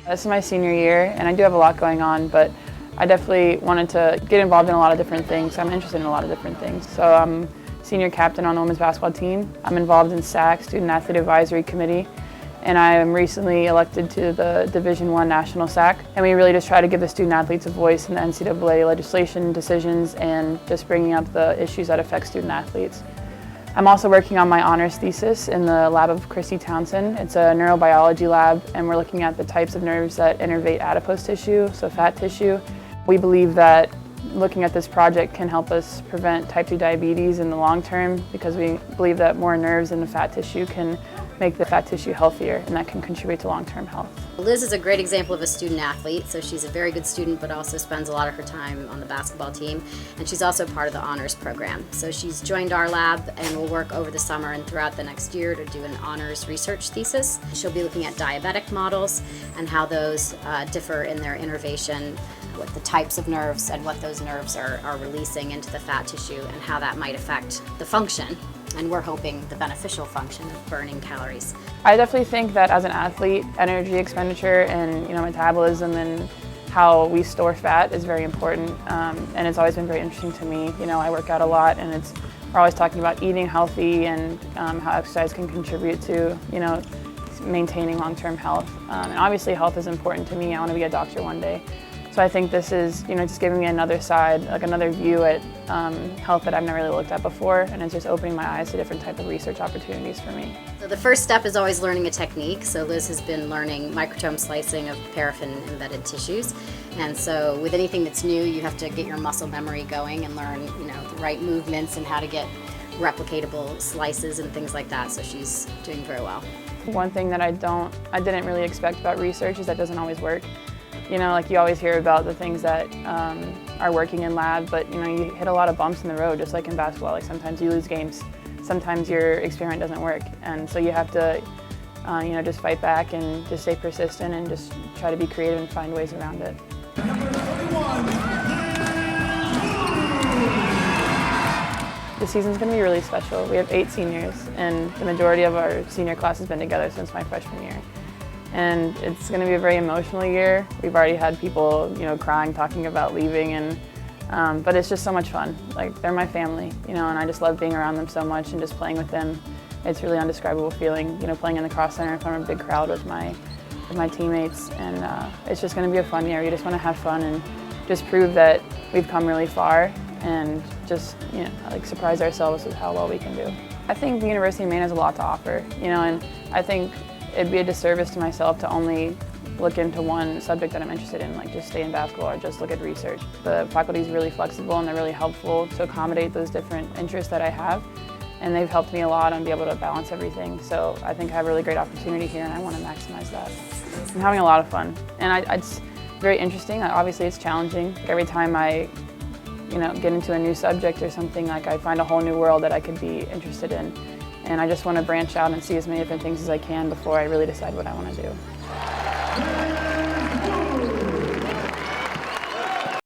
This is my senior year and I do have a lot going on, but I definitely wanted to get involved in a lot of different things. I'm interested in a lot of different things. So I'm senior captain on the women's basketball team. I'm involved in SAC, Student Athlete Advisory Committee, and I am recently elected to the Division I National SAC. And we really just try to give the student athletes a voice in the NCAA legislation decisions and just bringing up the issues that affect student athletes. I'm also working on my honors thesis in the lab of Christy Townsend. It's a neurobiology lab, and we're looking at the types of nerves that innervate adipose tissue, so fat tissue. We believe that looking at this project can help us prevent type 2 diabetes in the long term, because we believe that more nerves in the fat tissue can make the fat tissue healthier, and that can contribute to long-term health. Liz is a great example of a student athlete, so she's a very good student but also spends a lot of her time on the basketball team, and she's also part of the honors program. So she's joined our lab and will work over the summer and throughout the next year to do an honors research thesis. She'll be looking at diabetic models and how those differ in their innervation, with the types of nerves and what those nerves are releasing into the fat tissue and how that might affect the function. And we're hoping the beneficial function of burning calories. I definitely think that as an athlete, energy expenditure and metabolism and how we store fat is very important, and it's always been very interesting to me. I work out a lot, and we're always talking about eating healthy and how exercise can contribute to maintaining long-term health. And obviously, health is important to me. I want to be a doctor one day. So I think this is, just giving me another side, like another view at health that I've never really looked at before, and it's just opening my eyes to different type of research opportunities for me. So the first step is always learning a technique. So Liz has been learning microtome slicing of paraffin-embedded tissues, and so with anything that's new, you have to get your muscle memory going and learn, the right movements and how to get replicatable slices and things like that. So she's doing very well. One thing that I didn't really expect about research is that it doesn't always work. Like you always hear about the things that are working in lab, but you hit a lot of bumps in the road, just like in basketball. Like sometimes you lose games, sometimes your experiment doesn't work, and so you have to just fight back and just stay persistent and just try to be creative and find ways around it. The season's going to be really special. We have 8 seniors, and the majority of our senior class has been together since my freshman year. And it's going to be a very emotional year. We've already had people, crying, talking about leaving, and but it's just so much fun. Like, they're my family, and I just love being around them so much and just playing with them. It's really undescribable feeling, playing in the cross center in front of a big crowd with my teammates, and it's just going to be a fun year. We just want to have fun and just prove that we've come really far, and just surprise ourselves with how well we can do. I think the University of Maine has a lot to offer, and I think it'd be a disservice to myself to only look into one subject that I'm interested in, like just stay in basketball or just look at research. The faculty is really flexible and they're really helpful to accommodate those different interests that I have, and they've helped me a lot on being able to balance everything. So I think I have a really great opportunity here, and I want to maximize that. I'm having a lot of fun, and it's very interesting. Obviously it's challenging. Every time I get into a new subject or something, like I find a whole new world that I could be interested in. And I just want to branch out and see as many different things as I can before I really decide what I want to do.